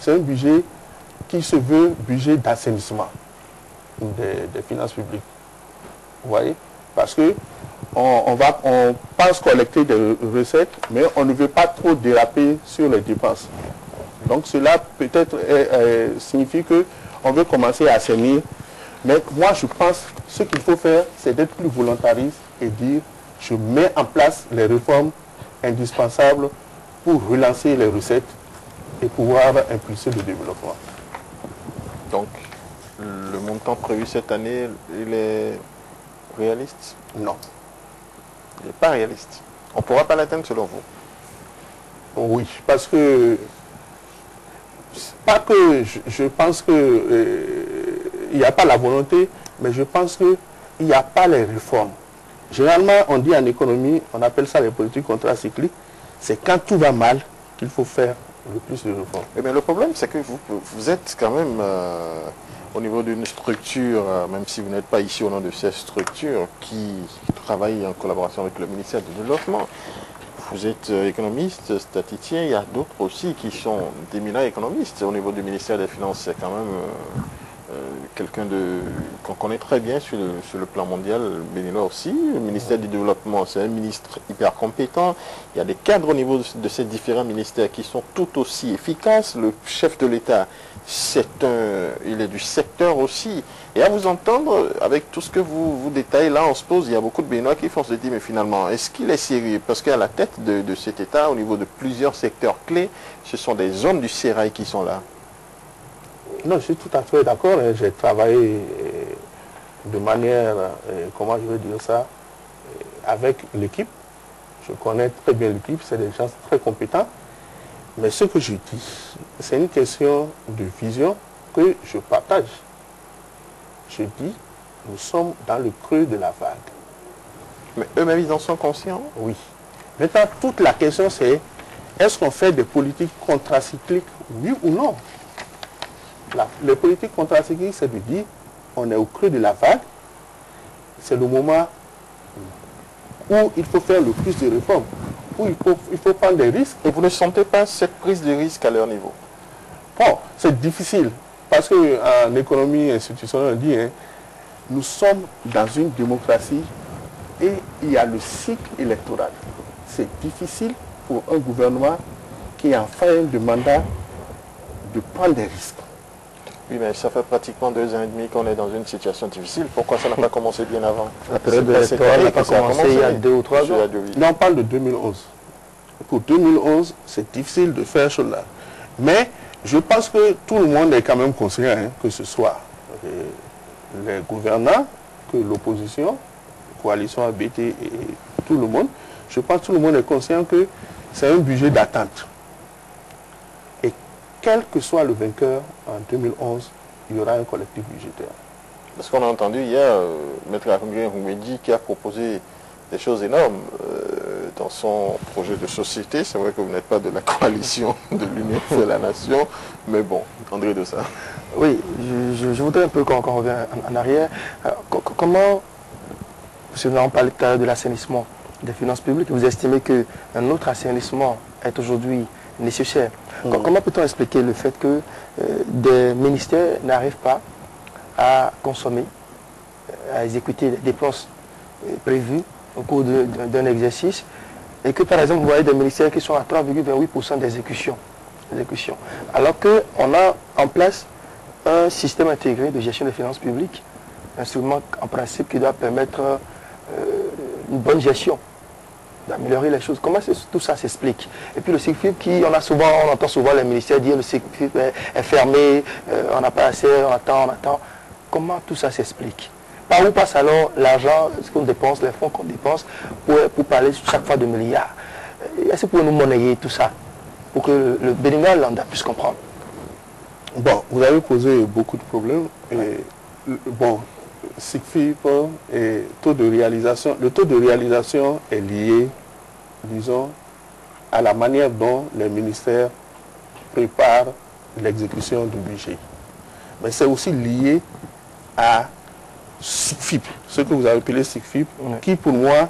c'est un budget qui se veut budget d'assainissement des finances publiques. Vous voyez? Parce que on pense collecter des recettes, mais on ne veut pas trop déraper sur les dépenses. Donc cela peut-être signifie qu'on veut commencer à assainir. Mais moi je pense que ce qu'il faut faire, c'est d'être plus volontariste et dire je mets en place les réformes indispensables pour relancer les recettes et pouvoir impulser le développement. Donc, le montant prévu cette année, il est réaliste? Non. Il n'est pas réaliste. On ne pourra pas l'atteindre selon vous? Oui, parce que, pas que je pense que il n'y a pas la volonté, mais je pense qu'il n'y a pas les réformes. Généralement, on dit en économie, on appelle ça les politiques contracycliques, c'est quand tout va mal qu'il faut faire le plus de réformes. Mais le problème, c'est que vous êtes quand même au niveau d'une structure, même si vous n'êtes pas ici au nom de cette structure, qui travaille en collaboration avec le ministère du Développement. Vous êtes économiste, statisticien, il y a d'autres aussi qui sont d'éminents économistes. Au niveau du ministère des Finances, c'est quand même quelqu'un qu'on connaît très bien sur le plan mondial, Béninois aussi. Le ministère du Développement, c'est un ministre hyper compétent. Il y a des cadres au niveau de ces différents ministères qui sont tout aussi efficaces. Le chef de l'État, il est du secteur aussi. Et à vous entendre, avec tout ce que vous détaillez là, on se pose, il y a beaucoup de Béninois qui font se dire, mais finalement, est-ce qu'il est sérieux? Parce qu'à la tête de cet État, au niveau de plusieurs secteurs clés, ce sont des hommes du sérail qui sont là. Non, je suis tout à fait d'accord. J'ai travaillé de manière, comment je veux dire ça, avec l'équipe. Je connais très bien l'équipe, c'est des gens très compétents. Mais ce que je dis, c'est une question de vision que je partage. Je dis, nous sommes dans le creux de la vague. Mais eux-mêmes, ils en sont conscients? Oui. Maintenant, toute la question c'est, est-ce qu'on fait des politiques contracycliques, oui ou non? Les politiques contracycliques, c'est de dire, on est au creux de la vague, c'est le moment où il faut faire le plus de réformes, où il faut prendre des risques. Et vous ne sentez pas cette prise de risque à leur niveau? Bon, c'est difficile, parce qu'en économie institutionnelle, on dit, nous sommes dans une démocratie et il y a le cycle électoral. C'est difficile pour un gouvernement qui est en fin de mandat de prendre des risques. Oui, mais ça fait pratiquement 2 ans et demi qu'on est dans une situation difficile. Pourquoi ça n'a pas commencé bien avant? La période électorale n'a pas commencé il y a 2 ou 3 ans. Non, on parle de 2011. Pour 2011, c'est difficile de faire cela. Mais je pense que tout le monde est quand même conscient, que ce soit les gouvernants, que l'opposition, coalition ABT et tout le monde. Je pense que tout le monde est conscient que c'est un budget d'attente. Quel que soit le vainqueur en 2011, il y aura un collectif budgétaire. Parce qu'on a entendu hier Maître Rumedi qui a proposé des choses énormes dans son projet de société. C'est vrai que vous n'êtes pas de la coalition de l'Union de la Nation, mais bon, André de ça. Oui, je voudrais un peu qu'on revienne en arrière. Comment, parce que nous avons parlé tout à l'heure de l'assainissement des finances publiques, vous estimez qu'un autre assainissement est aujourd'hui nécessaire. Comment peut-on expliquer le fait que des ministères n'arrivent pas à consommer, à exécuter les dépenses prévues au cours d'un exercice, et que par exemple vous voyez des ministères qui sont à 3,28% d'exécution, alors qu'on a en place un système intégré de gestion des finances publiques, un instrument en principe qui doit permettre une bonne gestion, d'améliorer les choses. Comment tout ça s'explique? Et puis le CICFIP, on entend souvent les ministères dire le CICFIP est fermé, on n'a pas assez, on attend. Comment tout ça s'explique? Par où passe alors l'argent, ce qu'on dépense, les fonds qu'on dépense, pour parler chaque fois de milliards? Est-ce que vous pouvez nous monnayer tout ça pour que le Béninois lambda puisse comprendre? Bon, vous avez posé beaucoup de problèmes. Et, bon, SICFIP et taux de réalisation. Le taux de réalisation est lié, disons, à la manière dont les ministères préparent l'exécution du budget. Mais c'est aussi lié à SICFIP, ce que vous avez appelé SICFIP, qui pour moi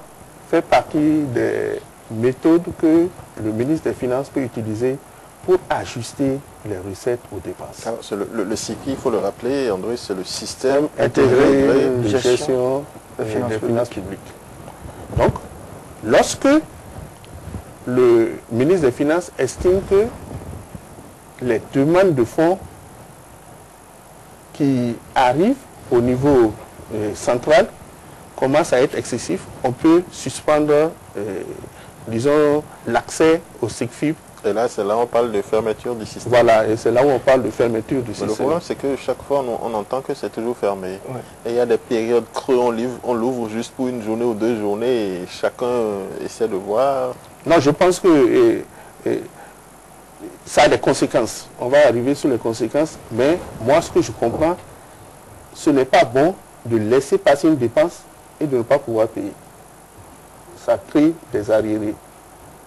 fait partie des méthodes que le ministre des Finances peut utiliser pour ajuster les recettes aux dépenses. Le CIFI, il faut le rappeler, André, c'est le système intégré intégré de gestion des finances publiques. Donc, lorsque le ministre des Finances estime que les demandes de fonds qui arrivent au niveau central commencent à être excessifs, on peut suspendre, disons, l'accès au SICFIP. Et là, c'est là où on parle de fermeture du système. Voilà, et c'est là où on parle de fermeture du système. Le problème, c'est que chaque fois, on entend que c'est toujours fermé. Ouais. Et il y a des périodes creuses, on l'ouvre juste pour une journée ou 2 journées et chacun essaie de voir. Non, je pense que ça a des conséquences. On va arriver sur les conséquences, mais moi, ce que je comprends, ce n'est pas bon de laisser passer une dépense et de ne pas pouvoir payer. Ça crée des arriérés.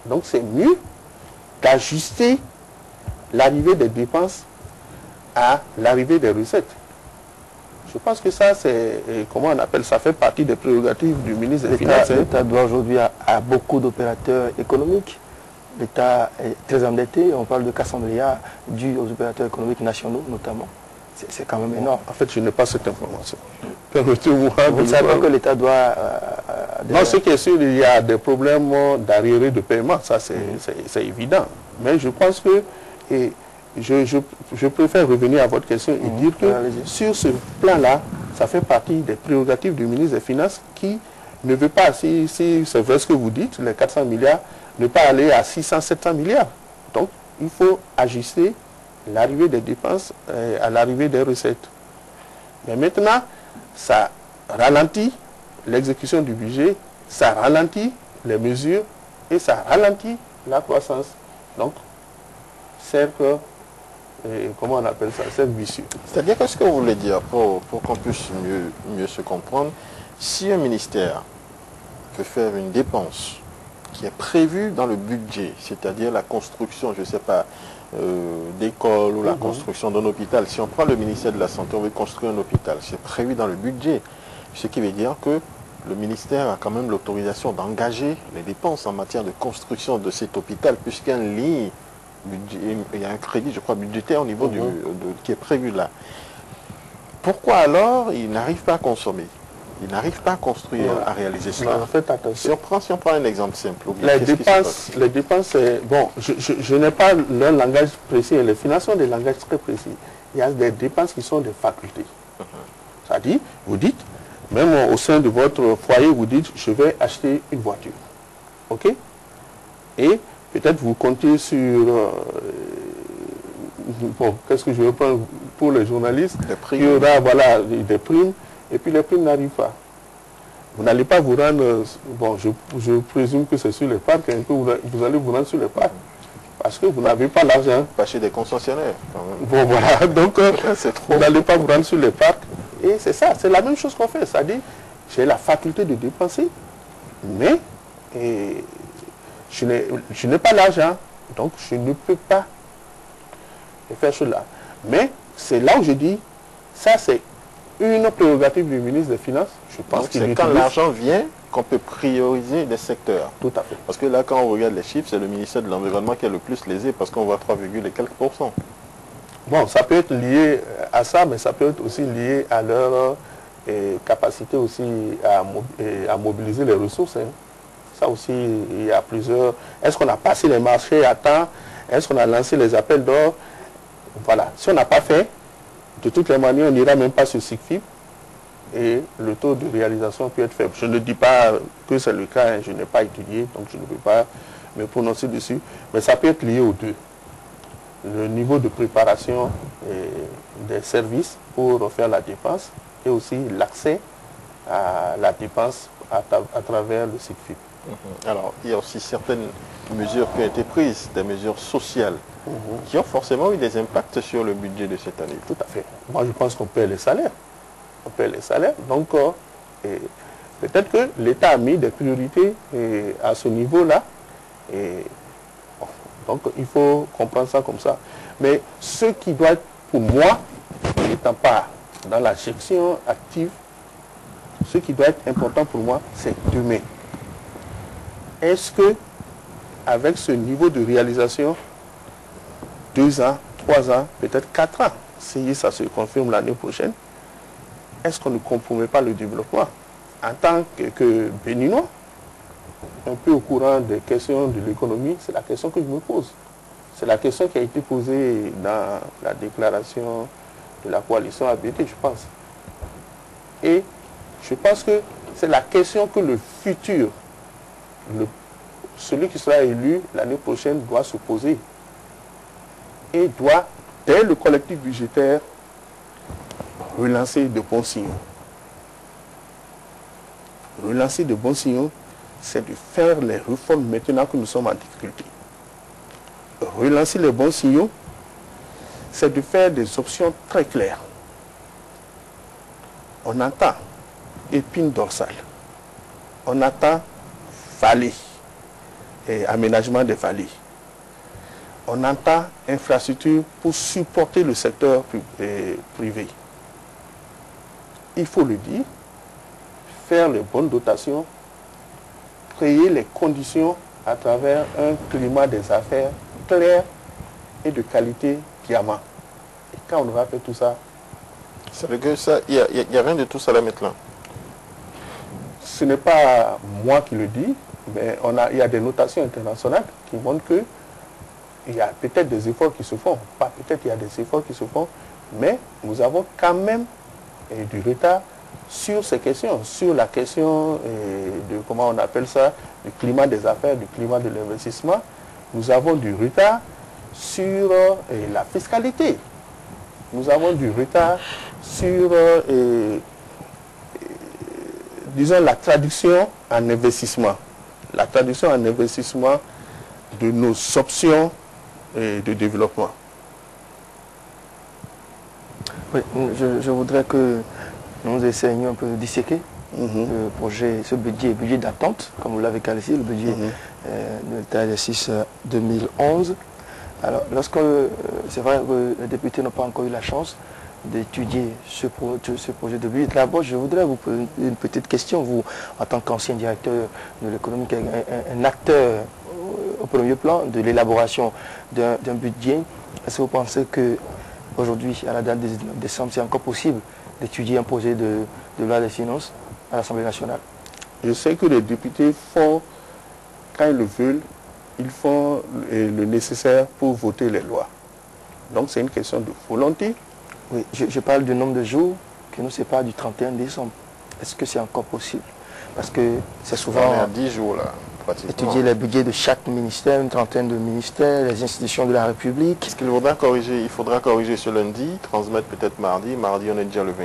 Donc, c'est mieux d'ajuster l'arrivée des dépenses à l'arrivée des recettes. Je pense que ça, c'est, comment on appelle ça, fait partie des prérogatives du ministre des Finances. L'État doit aujourd'hui à beaucoup d'opérateurs économiques. L'État est très endetté, on parle de 400 milliards dus aux opérateurs économiques nationaux notamment. C'est quand même énorme. En fait, je n'ai pas cette information. Permettez-moi Vous ne savez pas que l'État doit... Non, ce qui est sûr, il y a des problèmes d'arriérés de paiement, ça c'est évident. Mais je pense que, et je préfère revenir à votre question et dire que sur ce plan-là, ça fait partie des prérogatives du ministre des Finances qui ne veut pas, si c'est vrai ce que vous dites, les 400 milliards, ne pas aller à 600, 700 milliards. Donc, il faut ajuster l'arrivée des dépenses à l'arrivée des recettes. Mais maintenant, ça ralentit l'exécution du budget, ça ralentit les mesures et ça ralentit la croissance. Donc, cercle, comment on appelle ça, cercle vicieux. C'est-à-dire que ce que vous voulez dire, pour qu'on puisse mieux se comprendre, si un ministère veut faire une dépense qui est prévue dans le budget, c'est-à-dire la construction, je ne sais pas, d'école ou la construction d'un hôpital. Si on prend le ministère de la Santé, on veut construire un hôpital, c'est prévu dans le budget. Ce qui veut dire que le ministère a quand même l'autorisation d'engager les dépenses en matière de construction de cet hôpital, puisqu'il y a une ligne, il y a un crédit, je crois, budgétaire au niveau qui est prévu là. Pourquoi alors il n'arrive pas à consommer? Il n'arrive pas à construire, à réaliser cela. Non, faites attention. Si on prend un exemple simple. Les dépenses, bon, je n'ai pas leur langage précis et les finances ont des langages très précis. Il y a des dépenses qui sont des facultés. C'est-à-dire, vous dites, même au sein de votre foyer, vous dites, je vais acheter une voiture. OK? Et peut-être vous comptez sur... bon, qu'est-ce que je vais prendre pour les journalistes? Il y aura, voilà, des primes. Et puis les primes n'arrivent pas. Vous n'allez pas vous rendre, bon, je présume que c'est sur les parcs, hein, que vous allez vous rendre sur les parcs, parce que vous n'avez pas l'argent. Pas chez des concessionnaires, quand même. Bon, voilà, donc vous n'allez pas vous rendre sur les parcs. Et c'est ça, c'est la même chose qu'on fait, c'est-à-dire, j'ai la faculté de dépenser, mais je n'ai pas l'argent, donc je ne peux pas faire cela. Mais c'est là où je dis, ça c'est une prérogative du ministre des Finances, je pense que c'est quand l'argent vient qu'on peut prioriser des secteurs. Tout à fait. Parce que là, quand on regarde les chiffres, c'est le ministère de l'Environnement qui est le plus lésé parce qu'on voit 3, et quelques %. Bon, ça peut être lié à ça, mais ça peut être aussi lié à leur capacité aussi à mobiliser les ressources. Hein. Ça aussi, il y a plusieurs... Est-ce qu'on a passé les marchés à temps? Est-ce qu'on a lancé les appels d'or? Voilà. Si on n'a pas fait, de toutes les manières, on n'ira même pas sur SICFIP et le taux de réalisation peut être faible. Je ne dis pas que c'est le cas, hein, je n'ai pas étudié, donc je ne peux pas me prononcer dessus, mais ça peut être lié aux deux. Le niveau de préparation des services pour faire la dépense et aussi l'accès à la dépense à travers le SICFIP. Alors, il y a aussi certaines mesures qui ont été prises, des mesures sociales, qui ont forcément eu des impacts sur le budget de cette année. Tout à fait. Moi, je pense qu'on paie les salaires. On paie les salaires. Donc, peut-être que l'État a mis des priorités à ce niveau-là. Donc, il faut comprendre ça comme ça. Mais ce qui doit être, pour moi, n'étant pas dans la gestion active, ce qui doit être important pour moi, c'est demain. Est-ce que, avec ce niveau de réalisation, 2 ans, 3 ans, peut-être 4 ans. Si ça se confirme l'année prochaine, est-ce qu'on ne compromet pas le développement? En tant que Béninois, un peu au courant des questions de l'économie, c'est la question que je me pose. C'est la question qui a été posée dans la déclaration de la coalition ABT, je pense. Et je pense que c'est la question que le futur, celui qui sera élu l'année prochaine, doit se poser. Et doit, dès le collectif budgétaire, relancer de bons signaux. Relancer de bons signaux, c'est de faire les réformes maintenant que nous sommes en difficulté. Relancer les bons signaux, c'est de faire des options très claires. On entend épine dorsale, on attend vallée et aménagement des vallées. On entend infrastructure pour supporter le secteur privé. Il faut le dire, faire les bonnes dotations, créer les conditions à travers un climat des affaires clair et de qualité diamant. Et quand on aura fait tout ça, c'est vrai que ça, il n'y a rien de tout ça là maintenant. Ce n'est pas moi qui le dis, mais il y a des notations internationales qui montrent que il y a peut-être des efforts qui se font. Pas peut-être, il y a des efforts qui se font, mais nous avons quand même du retard sur ces questions, sur la question de, comment on appelle ça, du climat des affaires, du climat de l'investissement. Nous avons du retard sur la fiscalité. Nous avons du retard sur, disons, la traduction en investissement. La traduction en investissement de nos options de développement. Oui, je voudrais que nous essayions un peu de disséquer le projet, ce budget d'attente, comme vous l'avez qualifié, le budget de l'État d'exercice 2011. Alors, c'est vrai que les députés n'ont pas encore eu la chance d'étudier ce projet de budget. D'abord, je voudrais vous poser une petite question. Vous, en tant qu'ancien directeur de l'économie, un acteur au premier plan de l'élaboration d'un budget, est-ce que vous pensez qu'aujourd'hui, à la date du 19 décembre, c'est encore possible d'étudier un projet de loi des finances à l'Assemblée nationale? Je sais que les députés font, quand ils le veulent, ils font le nécessaire pour voter les lois. Donc c'est une question de volonté. Oui, je parle du nombre de jours qui nous séparent du 31 décembre. Est-ce que c'est encore possible? Parce que c'est souvent... On est à 10 jours là, pratiquement. Étudier les budgets de chaque ministère, une trentaine de ministères, les institutions de la République. Est-ce qu'il faudra corriger? Il faudra corriger ce lundi, transmettre peut-être mardi. Mardi, on est déjà le 20.